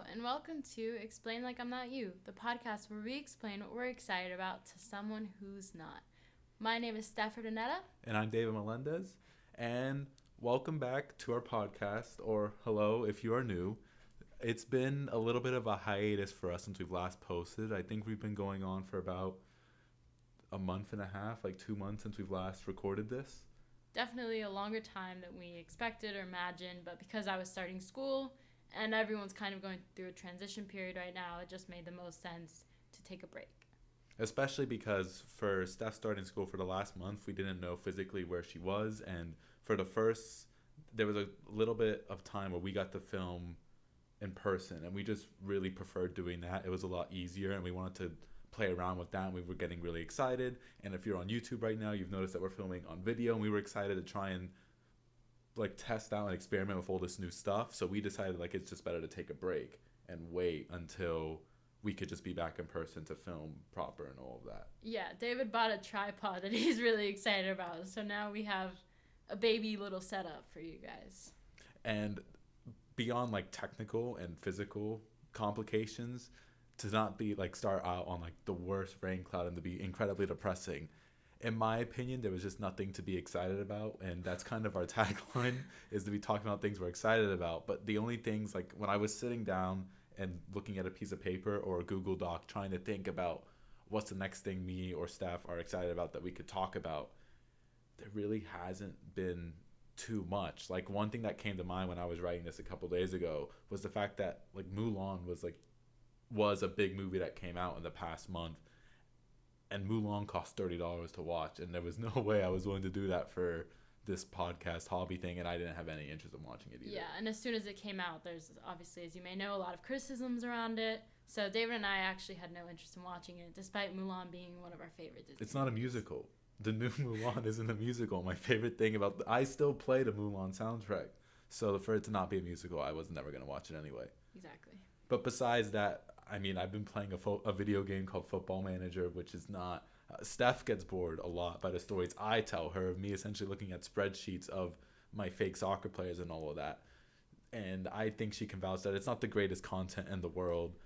and welcome to Explain Like I'm Not You, the podcast where we explain what we're excited about to someone who's not. My name is Stafford Anetta. And I'm David Melendez. And welcome back to our podcast, or hello if you are new. It's been a little bit of a hiatus for us since we've last posted. I think we've been going on for about a month and a half, like 2 months since we've last recorded this. Definitely a longer time than we expected or imagined, but because I was starting school and everyone's kind of going through a transition period right now, it just made the most sense to take a break. Especially because for Steph starting school for the last month, we didn't know physically where she was. And for the first, there was a little bit of time where we got to film in person. And we just really preferred doing that. It was a lot easier. And we wanted to play around with that. And we were getting really excited. And if you're on YouTube right now, you've noticed that we're filming on video. And we were excited to try and test out and experiment with all this new stuff. So we decided it's just better to take a break and wait until we could just be back in person to film proper and all of that. Yeah, David bought a tripod that he's really excited about. So now we have a baby little setup for you guys. And beyond technical and physical complications, to not be start out on the worst rain cloud and to be incredibly depressing. In my opinion, there was just nothing to be excited about, and that's kind of our tagline, is to be talking about things we're excited about. But the only things, when I was sitting down and looking at a piece of paper or a Google Doc trying to think about what's the next thing me or staff are excited about that we could talk about, there really hasn't been too much. One thing that came to mind when I was writing this a couple days ago was the fact that Mulan was a big movie that came out in the past month, and Mulan cost $30 to watch, and there was no way I was willing to do that for this podcast hobby thing, and I didn't have any interest in watching it either. Yeah, and as soon as it came out, there's obviously, as you may know, a lot of criticisms around it. So David and I actually had no interest in watching it, despite Mulan being one of our favorite Disney It's not a musical. The new Mulan isn't a musical. My favorite thing I still play the Mulan soundtrack. So for it to not be a musical, I was never going to watch it anyway. Exactly. But besides that, I've been playing a video game called Football Manager, which is not... Steph gets bored a lot by the stories I tell her of me essentially looking at spreadsheets of my fake soccer players and all of that. And I think she can vouch that it's not the greatest content in the world.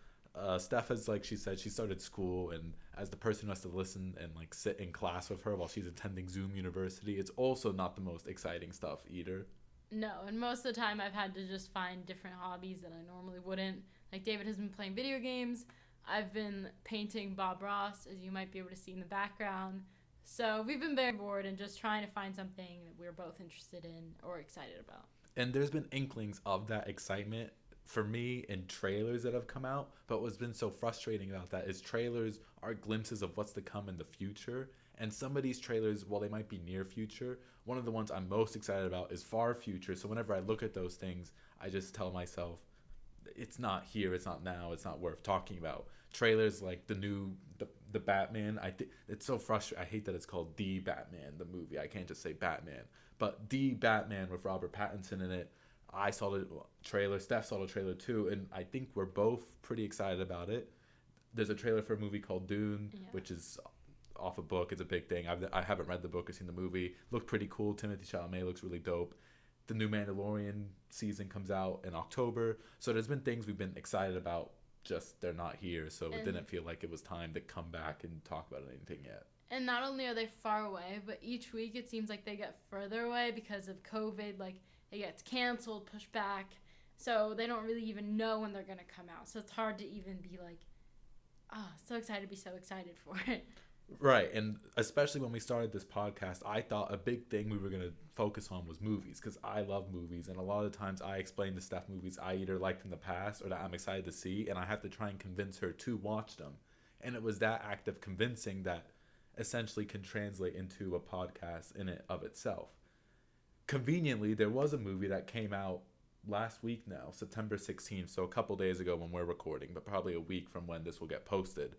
Steph has, she said, she started school, and as the person who has to listen and sit in class with her while she's attending Zoom University, it's also not the most exciting stuff either. No, and most of the time I've had to just find different hobbies that I normally wouldn't. David has been playing video games. I've been painting Bob Ross, as you might be able to see in the background. So we've been very bored and just trying to find something that we're both interested in or excited about. And there's been inklings of that excitement for me in trailers that have come out. But what's been so frustrating about that is trailers are glimpses of what's to come in the future. And some of these trailers, while they might be near future, one of the ones I'm most excited about is far future. So whenever I look at those things, I just tell myself, it's not here, it's not now, it's not worth talking about. Trailers like the Batman, I think it's so frustrating. I hate that it's called The Batman, the movie. I can't just say Batman. But The Batman with Robert Pattinson in it, I saw the trailer, Steph saw the trailer too, and I think we're both pretty excited about it. There's a trailer for a movie called Dune, which is off a book. It's a big thing. I haven't read the book or seen the movie. Looked pretty cool. Timothée Chalamet looks really dope. The new Mandalorian season comes out in October. So there's been things we've been excited about, just they're not here. So it didn't feel like it was time to come back and talk about anything yet. And not only are they far away, but each week it seems like they get further away because of COVID. It gets canceled, pushed back. So they don't really even know when they're going to come out. So it's hard to even be so excited to be so excited for it. Right, and especially when we started this podcast, I thought a big thing we were going to focus on was movies, because I love movies, and a lot of times I explain to Steph movies I either liked in the past or that I'm excited to see, and I have to try and convince her to watch them. And it was that act of convincing that essentially can translate into a podcast in it of itself. Conveniently, there was a movie that came out last week now, September 16th, so a couple days ago when we're recording, but probably a week from when this will get posted,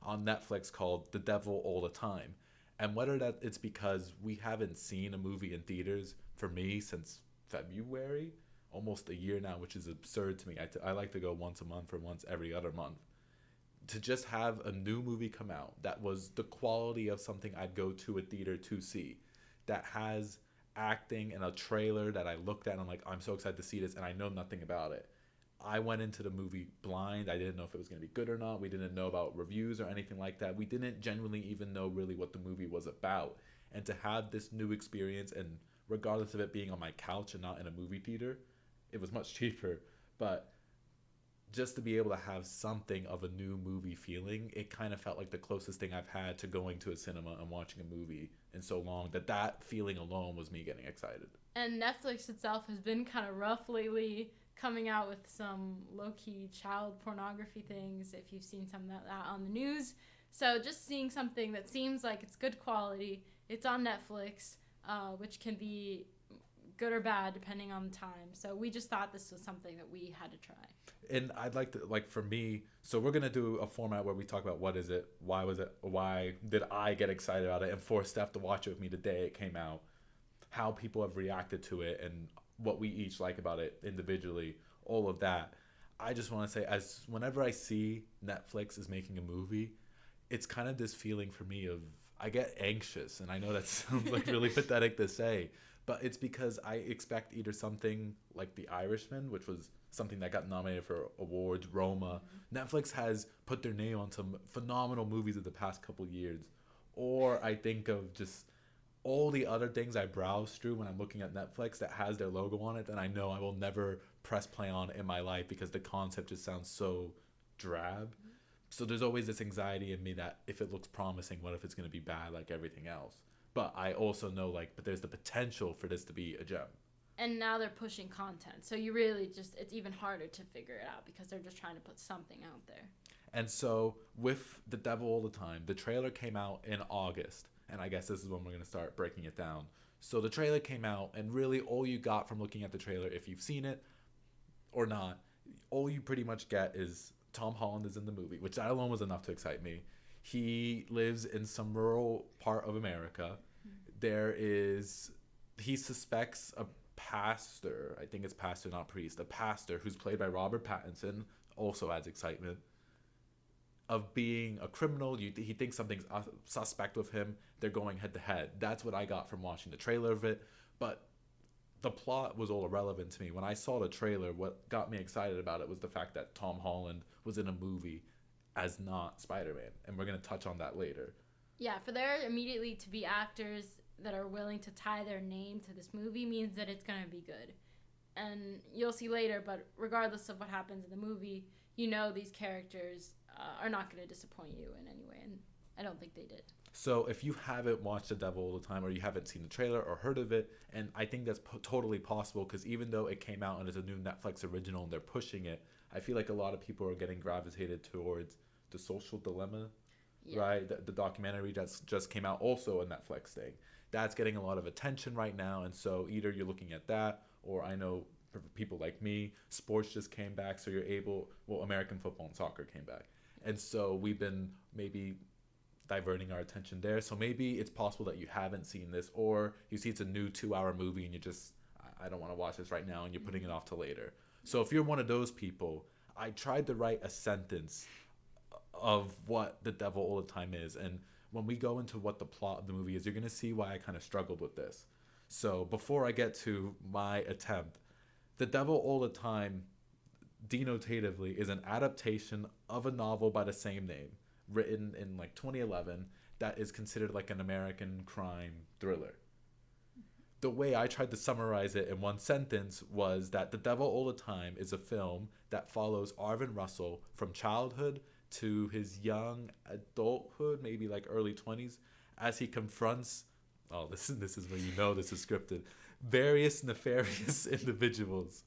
on Netflix called The Devil All the Time. And whether that it's because we haven't seen a movie in theaters, for me, since February, almost a year now, which is absurd to me. I like to go once a month or once every other month. To just have a new movie come out that was the quality of something I'd go to a theater to see, that has acting and a trailer that I looked at and I'm like, I'm so excited to see this, and I know nothing about it. I went into the movie blind. I didn't know if it was going to be good or not. We didn't know about reviews or anything like that. We didn't genuinely even know really what the movie was about. And to have this new experience, and regardless of it being on my couch and not in a movie theater, it was much cheaper. But just to be able to have something of a new movie feeling, it kind of felt like the closest thing I've had to going to a cinema and watching a movie in so long, that feeling alone was me getting excited. And Netflix itself has been kind of rough lately, coming out with some low-key child pornography things, if you've seen some of that on the news. So just seeing something that seems like it's good quality, it's on Netflix, which can be good or bad depending on the time. So we just thought this was something that we had to try. And I'd like to, like, for me, so we're gonna do a format where we talk about what is it, why was it, why did I get excited about it, and for Steph to watch it with me the day it came out, how people have reacted to it, and what we each like about it individually, all of that. I just want to say, as whenever I see Netflix is making a movie, it's kind of this feeling for me of, I get anxious, and I know that sounds like really pathetic to say, but it's because I expect either something like The Irishman, which was something that got nominated for awards, Roma. Netflix has put their name on some phenomenal movies of the past couple years. Or I think of just all the other things I browse through when I'm looking at Netflix that has their logo on it, and I know I will never press play on in my life because the concept just sounds so drab. So there's always this anxiety in me that if it looks promising, what if it's going to be bad like everything else? But I also know, like, but there's the potential for this to be a gem. And now they're pushing content. So you really just, it's even harder to figure it out because they're just trying to put something out there. And so with The Devil All the Time, the trailer came out in August. And I guess this is when we're going to start breaking it down. So the trailer came out, and really all you got from looking at the trailer, if you've seen it or not, all you pretty much get is Tom Holland is in the movie, which that alone was enough to excite me. He lives in some rural part of America. He suspects a pastor, I think it's pastor, not priest, a pastor who's played by Robert Pattinson, also adds excitement, of being a criminal. He thinks something's suspect with him. They're going head to head. That's what I got from watching the trailer of it. But the plot was all irrelevant to me. When I saw the trailer, what got me excited about it was the fact that Tom Holland was in a movie as not Spider-Man. And we're going to touch on that later. Yeah, for there immediately to be actors that are willing to tie their name to this movie means that it's going to be good. And you'll see later, but regardless of what happens in the movie, you know these characters are not going to disappoint you in any way, and I don't think they did. So if you haven't watched The Devil All the Time, or you haven't seen the trailer or heard of it, and I think that's totally possible, because even though it came out and it's a new Netflix original and they're pushing it, I feel like a lot of people are getting gravitated towards The Social Dilemma, right? The documentary that's just came out, also a Netflix thing. That's getting a lot of attention right now, and so either you're looking at that, or I know for people like me, sports just came back, so American football and soccer came back. And so we've been maybe diverting our attention there. So maybe it's possible that you haven't seen this, or you see it's a new 2-hour movie and you just, I don't want to watch this right now, and you're putting it off to later. So if you're one of those people, I tried to write a sentence of what The Devil All the Time is. And when we go into what the plot of the movie is, you're going to see why I kind of struggled with this. So before I get to my attempt, The Devil All the Time, denotatively, is an adaptation of a novel by the same name, written in like 2011, that is considered like an American crime thriller. The way I tried to summarize it in one sentence was that The Devil All the Time is a film that follows Arvin Russell from childhood to his young adulthood, maybe like early 20s, as he confronts, this is where you know this is scripted, various nefarious individuals.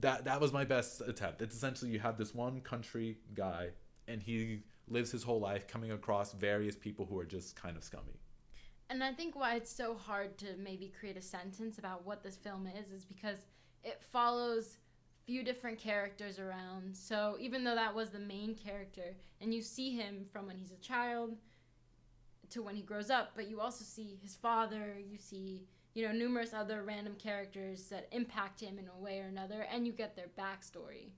That was my best attempt. It's essentially, you have this one country guy, and he lives his whole life coming across various people who are just kind of scummy. And I think why it's so hard to maybe create a sentence about what this film is because it follows few different characters around. So even though that was the main character, and you see him from when he's a child to when he grows up, but you also see his father, you see, numerous other random characters that impact him in a way or another, and you get their backstory.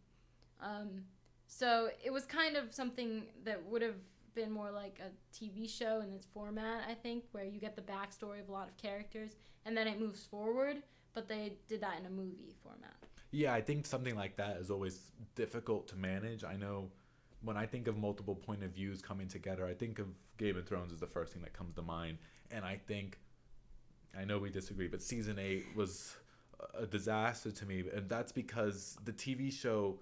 So it was kind of something that would have been more like a TV show in its format, I think, where you get the backstory of a lot of characters, and then it moves forward, but they did that in a movie format. Yeah, I think something like that is always difficult to manage. I know when I think of multiple point of views coming together, I think of Game of Thrones as the first thing that comes to mind. And I think, I know we disagree, but season 8 was a disaster to me. And that's because the TV show,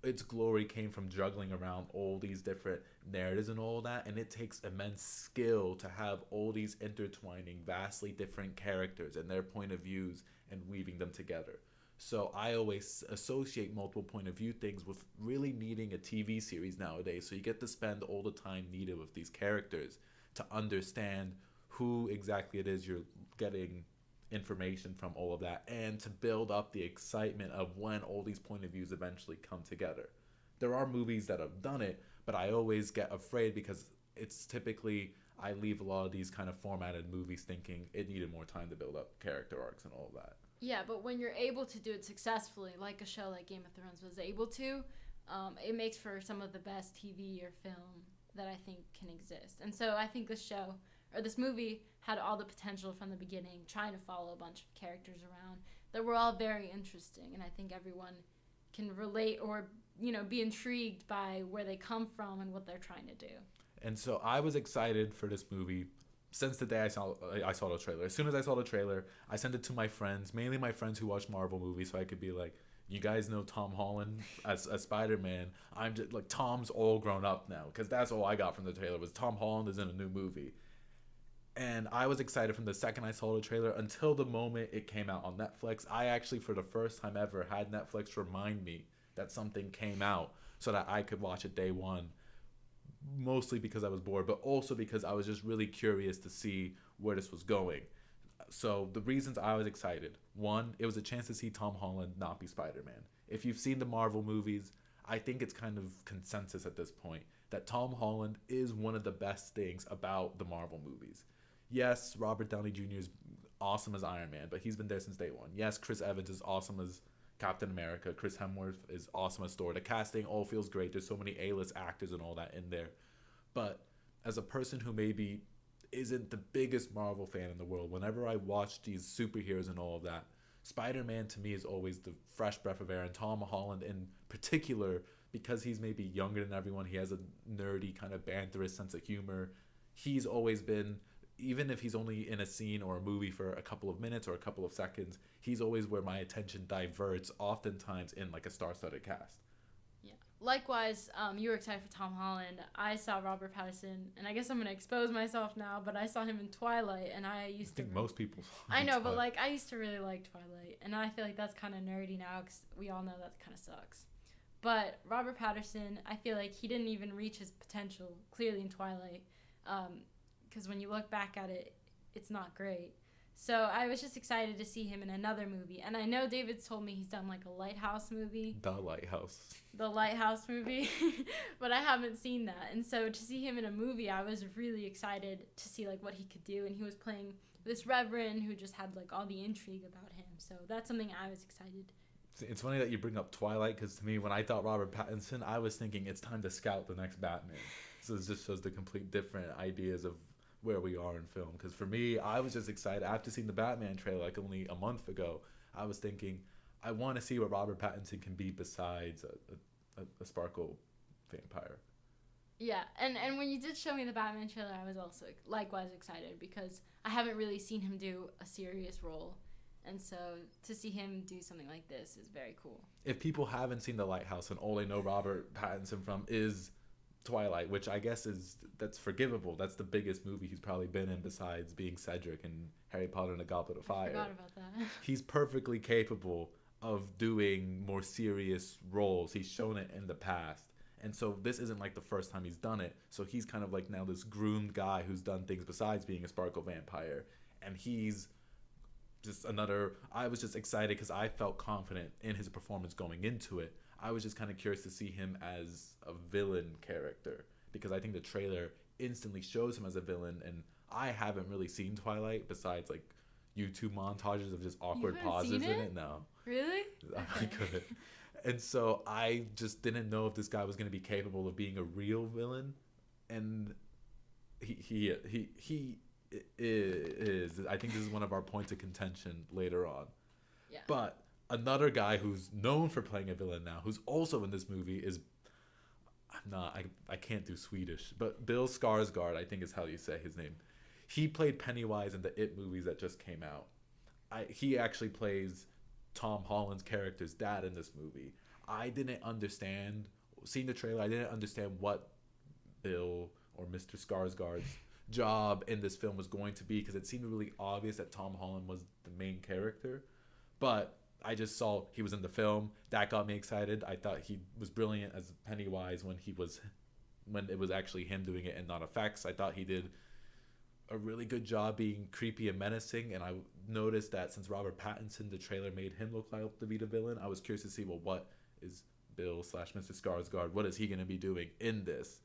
its glory came from juggling around all these different narratives and all that. And it takes immense skill to have all these intertwining, vastly different characters and their point of views and weaving them together. So I always associate multiple point of view things with really needing a TV series nowadays. So you get to spend all the time needed with these characters to understand who exactly it is you're getting information from, all of that, and to build up the excitement of when all these point of views eventually come together. There are movies that have done it, but I always get afraid because it's typically, I leave a lot of these kind of formatted movies thinking it needed more time to build up character arcs and all of that. Yeah, but when you're able to do it successfully, like a show like Game of Thrones was able to, it makes for some of the best TV or film that I think can exist. And so I think this show, or this movie, had all the potential from the beginning, trying to follow a bunch of characters around that were all very interesting. And I think everyone can relate or, be intrigued by where they come from and what they're trying to do. And so I was excited for this movie since the day I saw the trailer. As soon as I saw the trailer, I sent it to my friends, mainly my friends who watch Marvel movies, so I could be like, "You guys know Tom Holland as Spider-Man. I'm just like, Tom's all grown up now," because that's all I got from the trailer was Tom Holland is in a new movie. And I was excited from the second I saw the trailer until the moment it came out on Netflix. I actually, for the first time ever, had Netflix remind me that something came out so that I could watch it day one, mostly because I was bored, but also because I was just really curious to see where this was going. So the reasons I was excited: one, it was a chance to see Tom Holland not be Spider-Man. If you've seen the Marvel movies, I think it's kind of consensus at this point that Tom Holland is one of the best things about the Marvel movies. Yes, Robert Downey Jr. is awesome as Iron Man, but he's been there since day one. Yes, Chris Evans is awesome as Captain America. Chris Hemsworth is awesome as Thor. The casting all feels great. There's so many A-list actors and all that in there. But as a person who maybe isn't the biggest Marvel fan in the world, whenever I watch these superheroes and all of that, Spider-Man to me is always the fresh breath of air. And Tom Holland in particular, because he's maybe younger than everyone, he has a nerdy kind of banterous sense of humor. He's always been, even if he's only in a scene or a movie for a couple of minutes or a couple of seconds, he's always where my attention diverts, oftentimes in like a star-studded cast. Yeah. Likewise, you were excited for Tom Holland. I saw Robert Pattinson, and I guess I'm gonna expose myself now, but I saw him in Twilight, and I think most people. I know, but like I used to really like Twilight, and I feel like that's kind of nerdy now because we all know that kind of sucks. But Robert Pattinson, I feel like he didn't even reach his potential clearly in Twilight, because when you look back at it, it's not great. So I was just excited to see him in another movie. And I know David's told me he's done like a Lighthouse movie. The Lighthouse. The Lighthouse movie. But I haven't seen that. And so to see him in a movie, I was really excited to see like what he could do. And he was playing this reverend who just had like all the intrigue about him. So that's something I was excited. It's funny that you bring up Twilight, because to me, when I thought Robert Pattinson, I was thinking it's time to scout the next Batman. So it just shows the complete different ideas of where we are in film. Because for me, I was just excited after seeing the Batman trailer like only a month ago. I was thinking, I want to see what Robert Pattinson can be besides a sparkle vampire. Yeah, and when you did show me the Batman trailer, I was also likewise excited because I haven't really seen him do a serious role. And so to see him do something like this is very cool. If people haven't seen The Lighthouse and all they know Robert Pattinson from is Twilight, which I guess that's forgivable. That's the biggest movie he's probably been in besides being Cedric in Harry Potter and the Goblet of Fire. I forgot about that. He's perfectly capable of doing more serious roles. He's shown it in the past. And so this isn't like the first time he's done it. So he's kind of like now this groomed guy who's done things besides being a sparkle vampire. And he's just I was just excited because I felt confident in his performance going into it. I was just kind of curious to see him as a villain character because I think the trailer instantly shows him as a villain, and I haven't really seen Twilight besides like YouTube montages of just awkward pauses in it. No. Really? I couldn't. And so I just didn't know if this guy was going to be capable of being a real villain, and he is. I think this is one of our points of contention later on. Yeah. But Another guy who's known for playing a villain now, who's also in this movie, is I can't do Swedish, but Bill Skarsgård, I think is how you say his name. He played Pennywise in the It movies that just came out. He actually plays Tom Holland's character's dad in this movie. I didn't understand, seeing the trailer, I didn't understand what Bill or Mr. Skarsgård's job in this film was going to be, because it seemed really obvious that Tom Holland was the main character. But I just saw he was in the film. That got me excited. I thought he was brilliant as Pennywise when it was actually him doing it and not effects. I thought he did a really good job being creepy and menacing, and I noticed that since Robert Pattinson, the trailer made him look like to be the villain, I was curious to see, well, what is Bill slash Mr. Skarsgård, what is he going to be doing in this?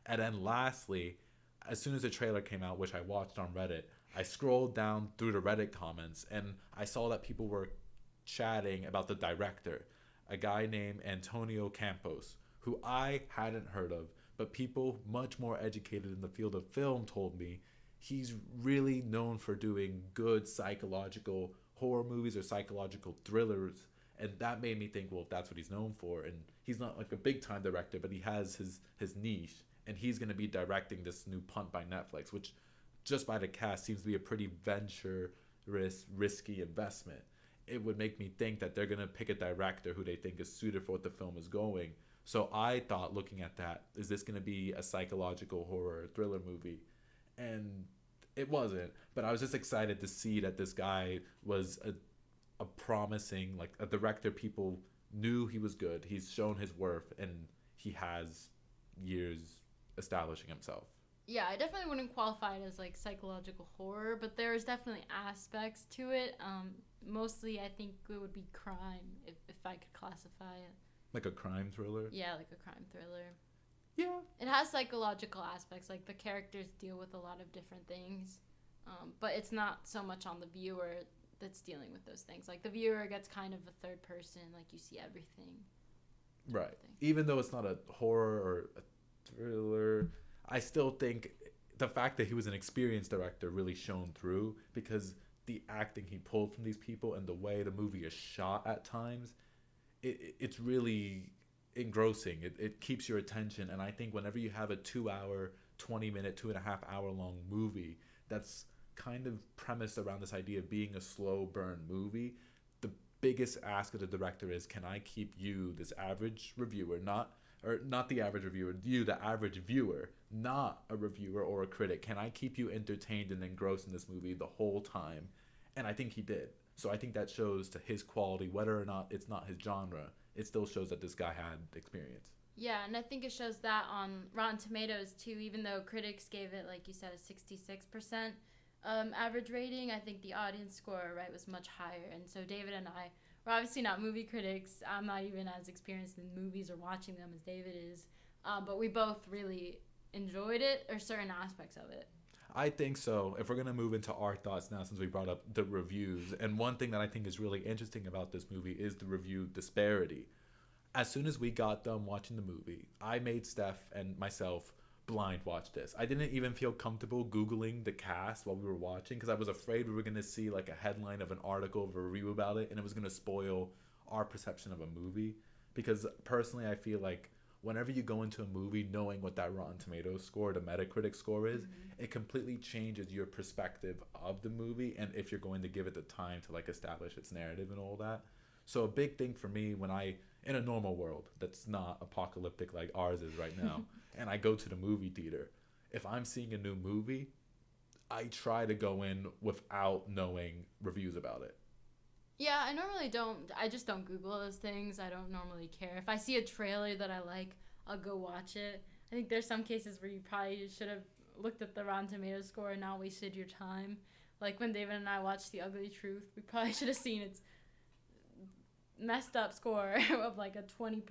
And then lastly, as soon as the trailer came out, which I watched on Reddit, I scrolled down through the Reddit comments and I saw that people were chatting about the director, a guy named Antonio Campos, who I hadn't heard of, but people much more educated in the field of film told me he's really known for doing good psychological horror movies or psychological thrillers. And that made me think, well, if that's what he's known for, and he's not like a big time director, but he has his niche, and he's going to be directing this new punt by Netflix, which just by the cast seems to be a pretty risky investment. It would make me think that they're going to pick a director who they think is suited for what the film is going. So I thought, looking at that, is this going to be a psychological horror thriller movie? And it wasn't, but I was just excited to see that this guy was a promising, like a director people knew he was good. He's shown his worth, and he has years establishing himself. Yeah, I definitely wouldn't qualify it as like psychological horror, but there's definitely aspects to it. Mostly I think it would be crime, if I could classify it. Like a crime thriller? Yeah, like a crime thriller. Yeah. It has psychological aspects, like the characters deal with a lot of different things, but it's not so much on the viewer that's dealing with those things. Like the viewer gets kind of a third person, like you see everything. Right. Even though it's not a horror or a thriller, I still think the fact that he was an experienced director really shone through, because the acting he pulled from these people and the way the movie is shot at times, it's really engrossing. It keeps your attention, and I think whenever you have a 2 hour, 20-minute, 2.5 hour long movie that's kind of premised around this idea of being a slow burn movie, the biggest ask of the director is, can I keep you, this average reviewer, not the average reviewer, you, the average viewer, not a reviewer or a critic, can I keep you entertained and engrossed in this movie the whole time? And I think he did. So I think that shows to his quality, whether or not it's not his genre, it still shows that this guy had experience. Yeah, and I think it shows that on Rotten Tomatoes too, even though critics gave it, like you said, a 66% average rating. I think the audience score, right, was much higher. And so David and I, we're obviously not movie critics. I'm not even as experienced in movies or watching them as David is. But we both really enjoyed it, or certain aspects of it. I think so. If we're going to move into our thoughts now, since we brought up the reviews, and one thing that I think is really interesting about this movie is the review disparity. As soon as we got done watching the movie, I made Steph and myself blind watch this. I didn't even feel comfortable Googling the cast while we were watching, because I was afraid we were going to see like a headline of an article of a review about it, and it was going to spoil our perception of a movie. Because personally, I feel like whenever you go into a movie knowing what that Rotten Tomatoes score, the Metacritic score is, it completely changes your perspective of the movie, and if you're going to give it the time to like establish its narrative and all that. So a big thing for me when in a normal world that's not apocalyptic like ours is right now, and I go to the movie theater, if I'm seeing a new movie, I try to go in without knowing reviews about it. Yeah, I just don't Google those things. I don't normally care. If I see a trailer that I like, I'll go watch it. I think there's some cases where you probably should have looked at the Rotten Tomatoes score and not wasted your time. Like when David and I watched The Ugly Truth, we probably should have seen its messed up score of like a 20%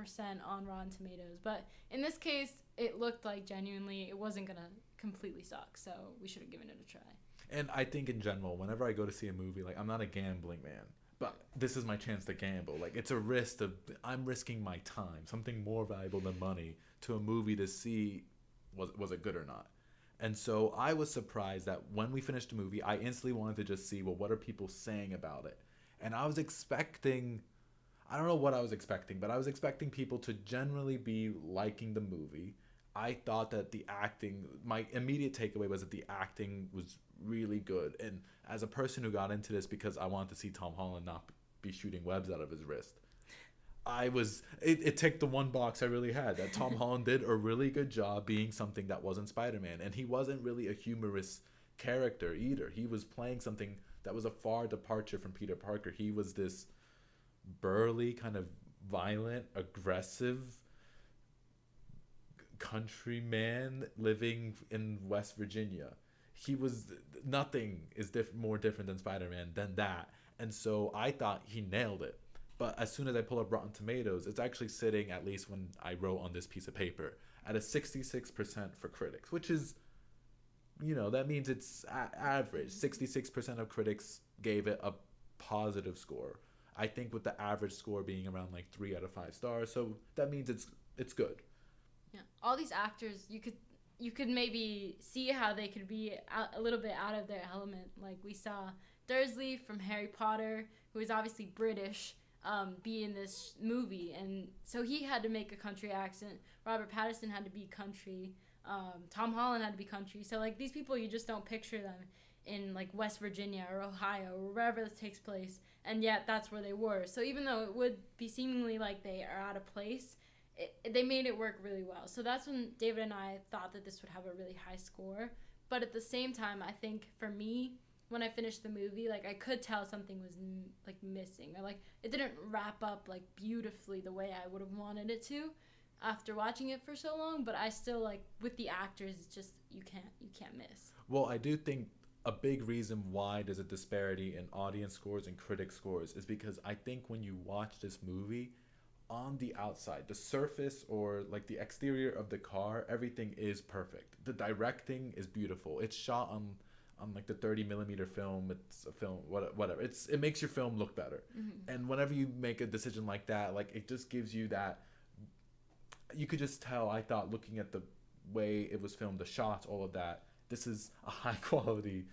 on Rotten Tomatoes. But in this case, it looked like genuinely it wasn't going to completely suck, so we should have given it a try. And I think in general, whenever I go to see a movie, like I'm not a gambling man, but this is my chance to gamble. Like it's a risk I'm risking my time, something more valuable than money, to a movie to see was it good or not. And so I was surprised that when we finished the movie, I instantly wanted to just see, well, what are people saying about it? And I was expecting I don't know what I was expecting, but I was expecting people to generally be liking the movie. I thought that the acting, my immediate takeaway was that the acting was really good. And as a person who got into this because I wanted to see Tom Holland not be shooting webs out of his wrist, it ticked the one box I really had, that Tom Holland did a really good job being something that wasn't Spider-Man. And he wasn't really a humorous character either. He was playing something that was a far departure from Peter Parker. He was this burly, kind of violent, aggressive countryman living in West Virginia. He was nothing is more different than Spider-Man than that. And so I thought he nailed it. But as soon as I pull up Rotten Tomatoes, it's actually sitting, at least when I wrote on this piece of paper, at a 66% for critics, which is, that means it's average. 66% of critics gave it a positive score. I think with the average score being around like 3 out of 5 stars, so that means it's good. Yeah, all these actors, you could maybe see how they could be a little bit out of their element. Like we saw Dursley from Harry Potter, who is obviously British, be in this movie, and so he had to make a country accent. Robert Pattinson had to be country. Tom Holland had to be country. So like these people, you just don't picture them in like West Virginia or Ohio or wherever this takes place, and yet that's where they were. So even though it would be seemingly like they are out of place, they made it work really well. So that's when David and I thought that this would have a really high score. But at the same time, I think for me, when I finished the movie, like I could tell something was like missing, or like it didn't wrap up like beautifully the way I would have wanted it to after watching it for so long. But I still, like, with the actors, it's just you can't miss. Well, I do think a big reason why there's a disparity in audience scores and critic scores is because I think when you watch this movie, on the outside, the surface or like the exterior of the car, everything is perfect. The directing is beautiful. It's shot on like the 30 millimeter film. It's a film, whatever. It makes your film look better. Mm-hmm. And whenever you make a decision like that, like it just gives you that. You could just tell. I thought, looking at the way it was filmed, the shots, all of that, this is a high quality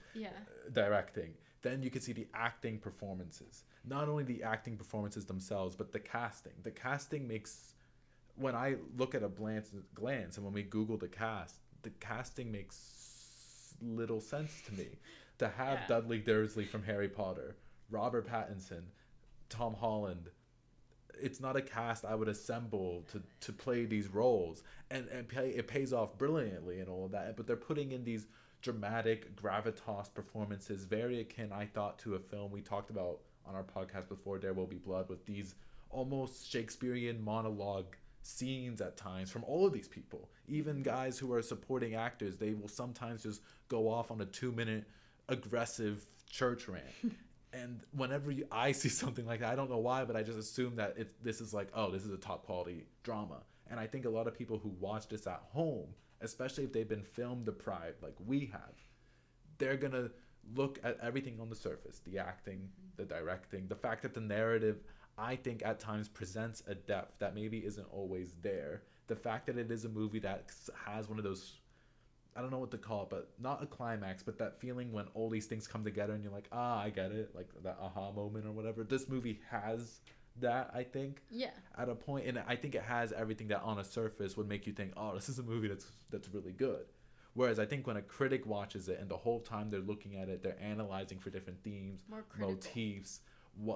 directing. Then you could see the acting performances. Not only the acting performances themselves, but the casting. The casting makes, when I look at a glance, and when we Google the casting makes little sense to me. To have Dudley Dursley from Harry Potter, Robert Pattinson, Tom Holland, it's not a cast I would assemble to play these roles, and it pays off brilliantly and all of that. But they're putting in these dramatic gravitas performances, very akin, I thought, to a film we talked about on our podcast before, There Will Be Blood, with these almost Shakespearean monologue scenes at times from all of these people. Even guys who are supporting actors, they will sometimes just go off on a 2-minute aggressive church rant. And whenever I see something like that, I don't know why, but I just assume that this is like, oh, this is a top quality drama. And I think a lot of people who watch this at home, especially if they've been film deprived like we have, they're going to look at everything on the surface, the acting, the directing, the fact that the narrative, I think at times presents a depth that maybe isn't always there. The fact that it is a movie that has one of those, I don't know what to call it, but not a climax, but that feeling when all these things come together and you're like, I get it, like that aha moment or whatever. This movie has that, I think, at a point, and I think it has everything that on a surface would make you think, oh, this is a movie that's really good. Whereas I think when a critic watches it and the whole time they're looking at it, they're analyzing for different themes, motifs,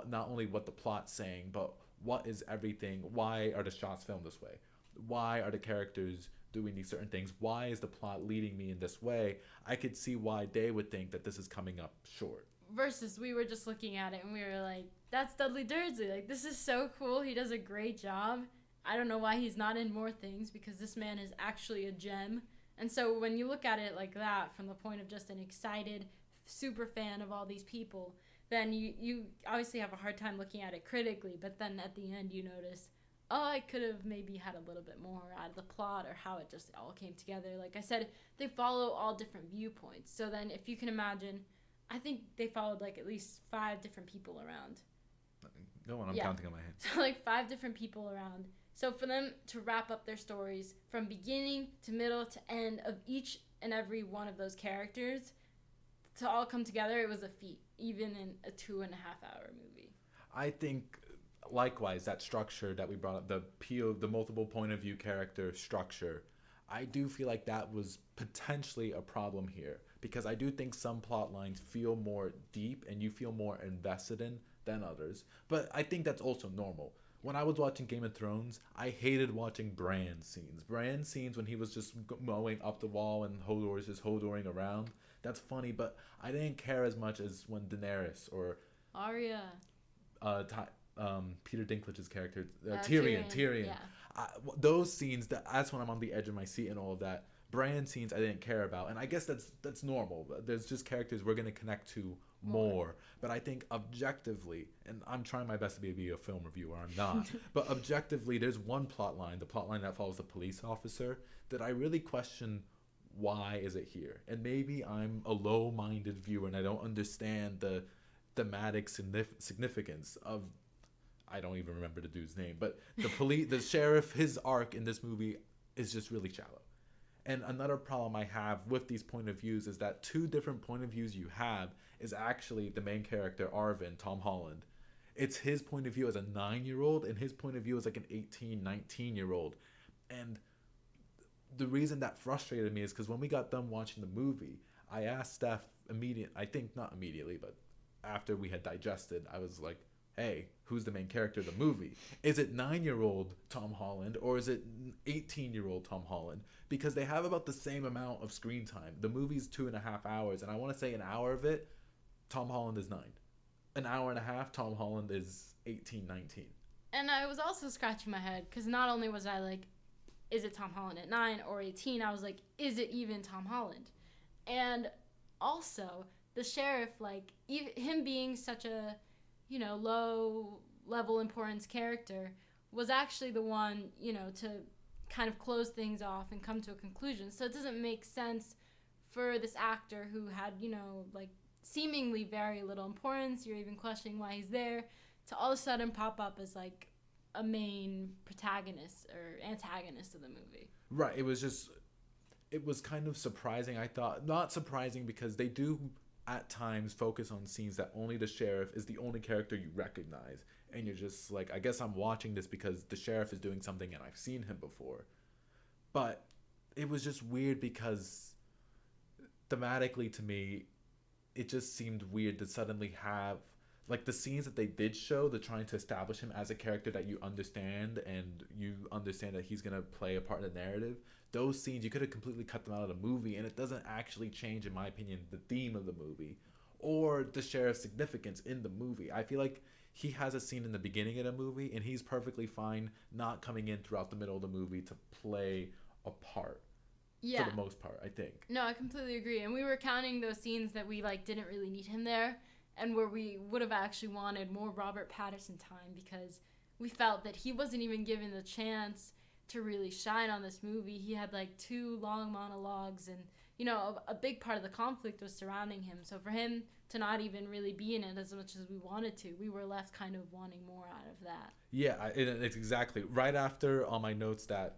not only what the plot's saying, but what is everything, why are the shots filmed this way? Why are the characters doing these certain things? Why is the plot leading me in this way? I could see why they would think that this is coming up short. Versus we were just looking at it and we were like, that's Dudley Dursley. Like, this is so cool. He does a great job. I don't know why he's not in more things, because this man is actually a gem. And so when you look at it like that, from the point of just an excited super fan of all these people, then you obviously have a hard time looking at it critically. But then at the end you notice, oh, I could have maybe had a little bit more out of the plot, or how it just all came together. Like I said, they follow all different viewpoints. So then if you can imagine, I think they followed like at least 5 different people around. Go on, I'm counting on my hands. So like 5 different people around. So for them to wrap up their stories from beginning to middle to end of each and every one of those characters, to all come together, it was a feat, even in a 2.5-hour movie. I think likewise, that structure that we brought up, the multiple point of view character structure, I do feel like that was potentially a problem here because I do think some plot lines feel more deep and you feel more invested in than others. But I think that's also normal. When I was watching Game of Thrones, I hated watching Bran scenes. Bran scenes when he was just mowing up the wall and Hodor's just Hodoring around. That's funny, but I didn't care as much as when Daenerys or Arya. Peter Dinklage's character, Tyrion. Tyrion. Yeah. Those scenes, that's when I'm on the edge of my seat and all of that. Bran scenes I didn't care about, and I guess that's normal. There's just characters we're gonna connect to more. But I think objectively, and I'm trying my best to be a film reviewer, I'm not. But objectively, there's one plot line, the plot line that follows the police officer, that I really question why is it here. And maybe I'm a low-minded viewer and I don't understand the thematic significance of I don't even remember the dude's name, but the sheriff, his arc in this movie is just really shallow. And another problem I have with these point of views is that two different point of views you have is actually the main character, Arvin, Tom Holland. It's his point of view as a 9-year-old, and his point of view as like an 18, 19-year-old. And the reason that frustrated me is because when we got done watching the movie, I asked Steph I think not immediately, but after we had digested, I was like, hey, who's the main character of the movie? Is it 9-year-old Tom Holland or is it 18-year-old Tom Holland? Because they have about the same amount of screen time. The movie's 2.5 hours, and I want to say an hour of it, Tom Holland is 9. An hour and a half, Tom Holland is 18, 19. And I was also scratching my head because not only was I like, is it Tom Holland at 9 or 18? I was like, is it even Tom Holland? And also, the sheriff, like, him being such a, low level importance character was actually the one, to kind of close things off and come to a conclusion. So it doesn't make sense for this actor who had, like seemingly very little importance, you're even questioning why he's there, to all of a sudden pop up as like a main protagonist or antagonist of the movie. Right. It was kind of surprising. I thought, not surprising because they do at times focus on scenes that only the sheriff is the only character you recognize, and you're just like, I guess I'm watching this because the sheriff is doing something and I've seen him before. But it was just weird because thematically to me it just seemed weird to suddenly have like the scenes that they did show, the trying to establish him as a character that you understand and you understand that he's going to play a part in the narrative. Those scenes, you could have completely cut them out of the movie, and it doesn't actually change, in my opinion, the theme of the movie or the sheriff's significance in the movie. I feel like he has a scene in the beginning of the movie, and he's perfectly fine not coming in throughout the middle of the movie to play a part. Yeah. For the most part, I think. No, I completely agree. And we were counting those scenes that we like didn't really need him there, and where we would have actually wanted more Robert Pattinson time because we felt that he wasn't even given the chance to really shine on this movie. He had like 2 long monologues, and a big part of the conflict was surrounding him. So for him to not even really be in it as much as we wanted to, we were left kind of wanting more out of that. Yeah, it's exactly right after on my notes that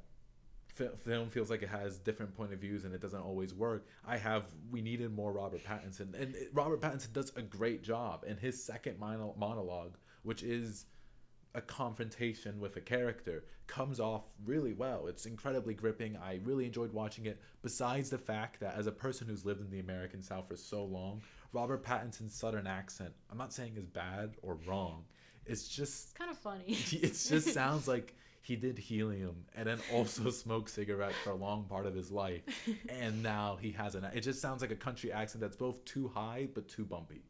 film feels like it has different point of views and it doesn't always work. We needed more Robert Pattinson, and Robert Pattinson does a great job. And his second monologue, which is a confrontation with a character, comes off really well. It's incredibly gripping. I really enjoyed watching it. Besides the fact that as a person who's lived in the American South for so long, Robert Pattinson's Southern accent, I'm not saying is bad or wrong. It's just kind of funny. It just sounds like he did helium and then also smoked cigarettes for a long part of his life. And now he has it just sounds like a country accent that's both too high but too bumpy.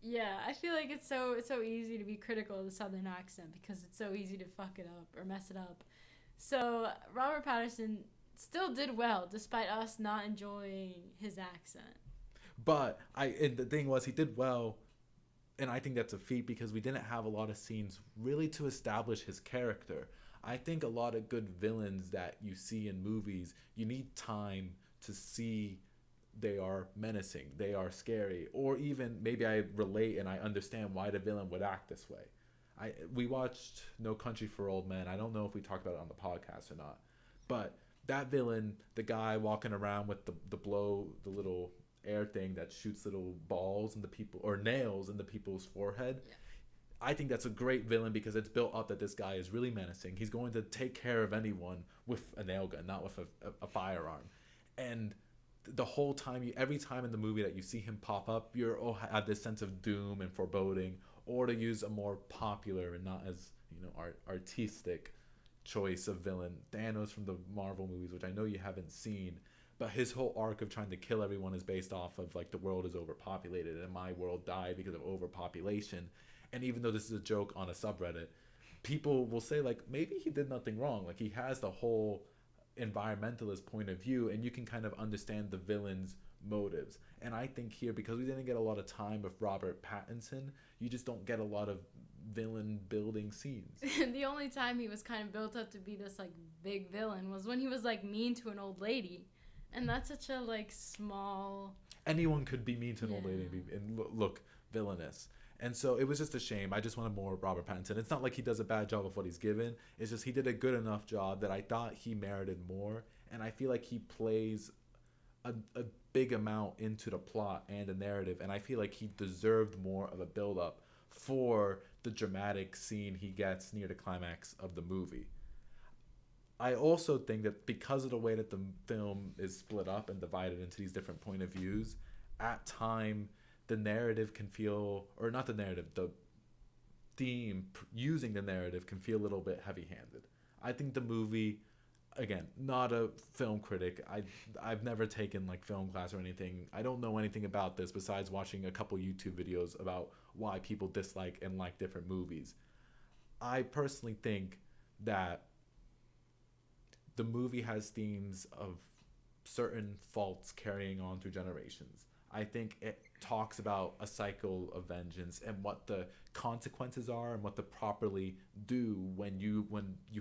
Yeah, I feel like it's so easy to be critical of the Southern accent because it's so easy to fuck it up or mess it up. So Robert Pattinson still did well despite us not enjoying his accent. But and the thing was, he did well, and I think that's a feat because we didn't have a lot of scenes really to establish his character. I think a lot of good villains that you see in movies, you need time to see they are menacing, they are scary, or even maybe I relate and I understand why the villain would act this way. We watched No Country for Old Men. I don't know if we talked about it on the podcast or not, but that villain, the guy walking around with the little air thing that shoots little balls into people or nails into people's forehead. I think that's a great villain because it's built up that this guy is really menacing. He's going to take care of anyone with a nail gun, not with a firearm. And the whole time, every time in the movie that you see him pop up, you're have this sense of doom and foreboding. Or to use a more popular and not as artistic choice of villain, Thanos from the Marvel movies, which I know you haven't seen, but his whole arc of trying to kill everyone is based off of like the world is overpopulated and my world died because of overpopulation. And even though this is a joke on a subreddit, people will say like maybe he did nothing wrong. Like he has the whole environmentalist point of view, and you can kind of understand the villain's motives. And I think here, because we didn't get a lot of time with Robert Pattinson, you just don't get a lot of villain building scenes. The only time he was kind of built up to be this like big villain was when he was like mean to an old lady, and that's such a like small. Anyone could be mean to an old lady and look villainous. And so it was just a shame. I just wanted more Robert Pattinson. It's not like he does a bad job of what he's given. It's just he did a good enough job that I thought he merited more. And I feel like he plays a big amount into the plot and the narrative. And I feel like he deserved more of a build-up for the dramatic scene he gets near the climax of the movie. I also think that because of the way that the film is split up and divided into these different point of views, at time the narrative can feel, or not the narrative, the theme using the narrative can feel a little bit heavy-handed. I think the movie, again, not a film critic. I've never taken like film class or anything. I don't know anything about this besides watching a couple YouTube videos about why people dislike and like different movies. I personally think that the movie has themes of certain faults carrying on through generations. I think it talks about a cycle of vengeance and what the consequences are and what to properly do when you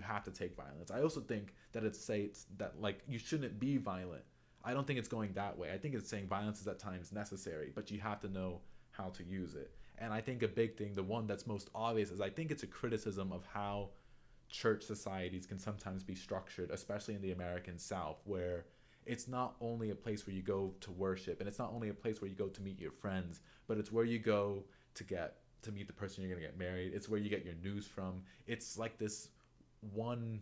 have to take violence. I also think that it states that like you shouldn't be violent. I don't think it's going that way. I think it's saying violence is at times necessary, but you have to know how to use it. And I think a big thing, the one that's most obvious, is I think it's a criticism of how church societies can sometimes be structured, especially in the American South, where it's not only a place where you go to worship, and it's not only a place where you go to meet your friends, but it's where you go to meet the person you're going to get married. It's where you get your news from. It's like this one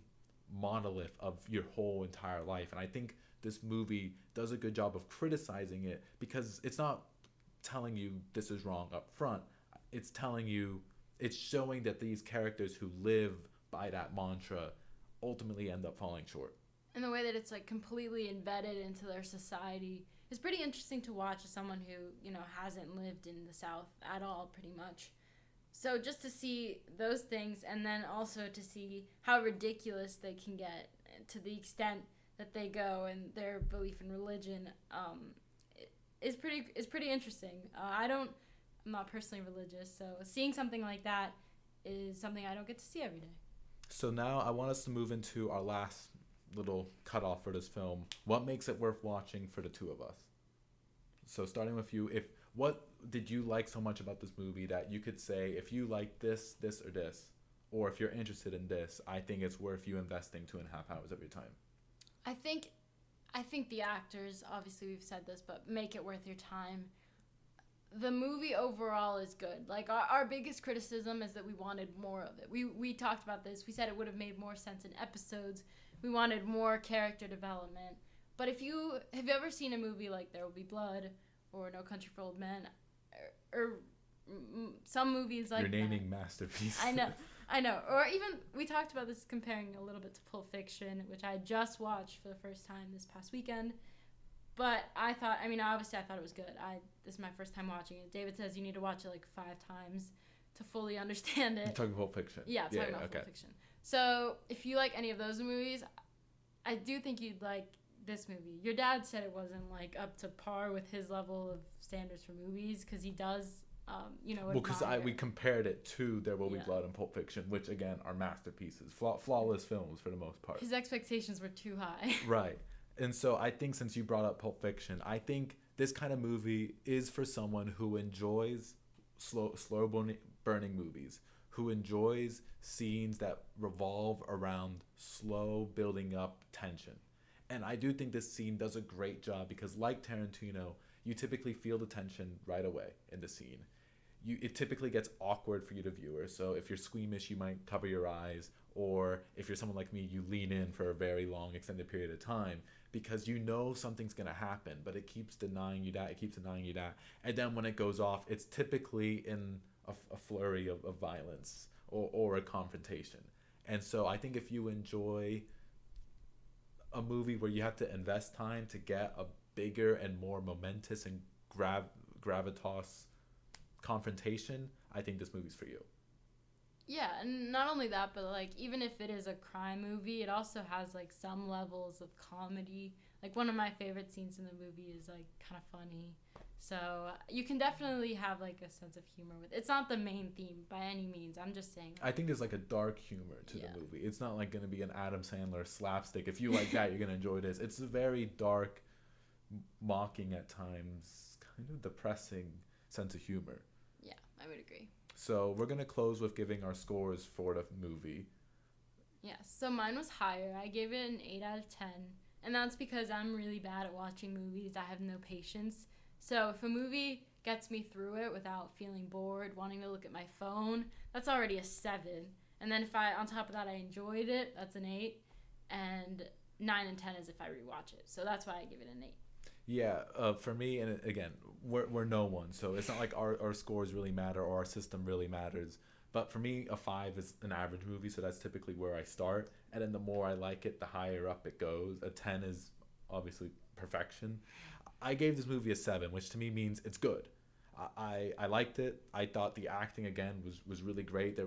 monolith of your whole entire life. And I think this movie does a good job of criticizing it because it's not telling you this is wrong up front. It's showing that these characters who live by that mantra ultimately end up falling short. And the way that it's like completely embedded into their society is pretty interesting to watch as someone who, hasn't lived in the South at all, pretty much. So just to see those things, and then also to see how ridiculous they can get to the extent that they go and their belief in religion, is pretty interesting. I'm not personally religious, so seeing something like that is something I don't get to see every day. So now I want us to move into our last little cutoff for this film. What makes it worth watching for the two of us? So starting with you, what did you like so much about this movie that you could say, if you like this, or this, or if you're interested in this, I think it's worth you investing 2.5 hours of your time? I think the actors, obviously we've said this, but make it worth your time. The movie overall is good. Like our biggest criticism is that we wanted more of it. We talked about this. We said it would have made more sense in episodes. We wanted more character development. But have you ever seen a movie like There Will Be Blood or No Country for Old Men, or some movies like that? You're naming masterpieces. I know. Or even, we talked about this comparing a little bit to Pulp Fiction, which I just watched for the first time this past weekend. But obviously I thought it was good. This is my first time watching it. David says you need to watch it like 5 times to fully understand it. You're talking Pulp Fiction. Yeah, I'm talking about Pulp Fiction. So if you like any of those movies, I do think you'd like this movie. Your dad said it wasn't like up to par with his level of standards for movies because he does, well, because we compared it to There Will Be Blood and Pulp Fiction, which again are masterpieces, flawless films for the most part. His expectations were too high. Right. And so I think since you brought up Pulp Fiction, I think this kind of movie is for someone who enjoys slow burning movies, who enjoys scenes that revolve around slow building up tension. And I do think this scene does a great job because, like Tarantino, you typically feel the tension right away in the scene. it typically gets awkward for you to viewer. So if you're squeamish, you might cover your eyes, or if you're someone like me, you lean in for a very long, extended period of time because you know something's gonna happen, but it keeps denying you that, it keeps denying you that, and then when it goes off, it's typically in a flurry of violence or a confrontation. And so I think if you enjoy a movie where you have to invest time to get a bigger and more momentous and gravitas confrontation, I think this movie's for you. Yeah, and not only that, but like even if it is a crime movie, it also has like some levels of comedy. Like one of my favorite scenes in the movie is like kind of funny. So you can definitely have like a sense of humor with it. It's not the main theme by any means. I'm just saying. I think there's like a dark humor to the movie. It's not like going to be an Adam Sandler slapstick. If you like that, you're going to enjoy this. It's a very dark, mocking at times, kind of depressing sense of humor. Yeah, I would agree. So we're going to close with giving our scores for the movie. Yeah, so mine was higher. I gave it an 8 out of 10. And that's because I'm really bad at watching movies. I have no patience. So if a movie gets me through it without feeling bored, wanting to look at my phone, that's already a 7. And then if I, on top of that, I enjoyed it, that's an 8. And 9 and 10 is if I rewatch it. So that's why I give it an 8. Yeah, for me, and again, we're no one, so it's not like our scores really matter or our system really matters. But for me, a 5 is an average movie, so that's typically where I start. And then the more I like it, the higher up it goes. A 10 is obviously perfection. I gave this movie a 7, which to me means it's good. I liked it. I thought the acting, again, was really great.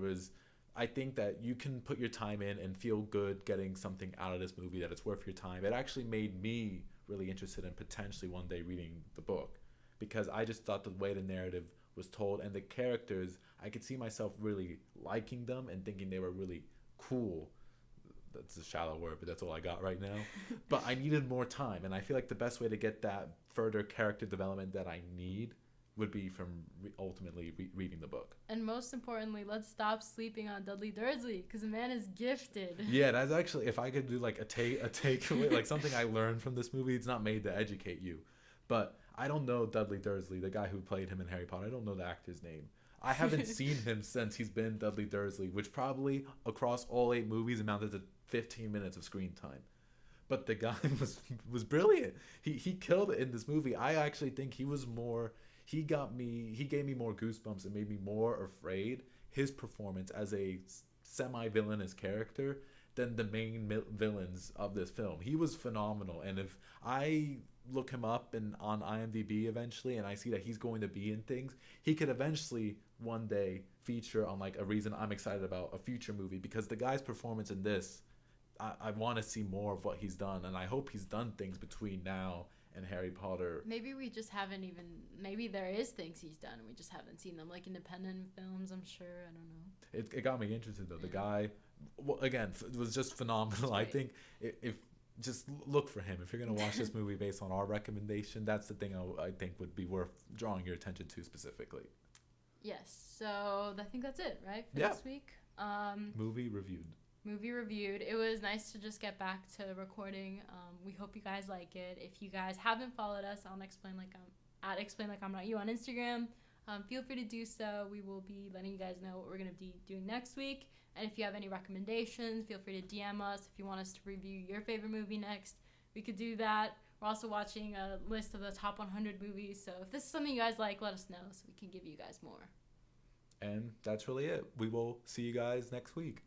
I think that you can put your time in and feel good getting something out of this movie, that it's worth your time. It actually made me really interested in potentially one day reading the book, because I just thought the way the narrative was told and the characters, I could see myself really liking them and thinking they were really cool. That's a shallow word, but that's all I got right now. But I needed more time, and I feel like the best way to get that further character development that I need would be from ultimately reading the book. And most importantly, let's stop sleeping on Dudley Dursley, because the man is gifted. Yeah, that's actually, if I could do like a takeaway, like something I learned from this movie, it's not made to educate you. But I don't know Dudley Dursley, the guy who played him in Harry Potter. I don't know the actor's name. I haven't seen him since he's been Dudley Dursley, which probably across all 8 movies amounted to 15 minutes of screen time. But the guy was brilliant. He killed it in this movie. I actually think he gave me more goosebumps and made me more afraid, his performance as a semi-villainous character, than the main villains of this film. He was phenomenal. And if I look him up on IMDb eventually and I see that he's going to be in things, he could eventually one day feature on like a reason I'm excited about a future movie, because the guy's performance in this, I want to see more of what he's done, and I hope he's done things between now and Harry Potter. Maybe we just haven't even, maybe there is things he's done and we just haven't seen them, like independent films, I'm sure. I don't know. It got me interested though. The guy, well, again, was just phenomenal. I think if just look for him. If you're going to watch this movie based on our recommendation, that's the thing I think would be worth drawing your attention to specifically. Yes, so I think that's it, right, for this week? Movie reviewed. It was nice to just get back to recording. We hope you guys like it. If you guys haven't followed us on Explain Like I'm Not You on Instagram, feel free to do so. We will be letting you guys know what we're going to be doing next week. And if you have any recommendations, feel free to DM us. If you want us to review your favorite movie next, we could do that. We're also watching a list of the top 100 movies. So if this is something you guys like, let us know so we can give you guys more. And that's really it. We will see you guys next week.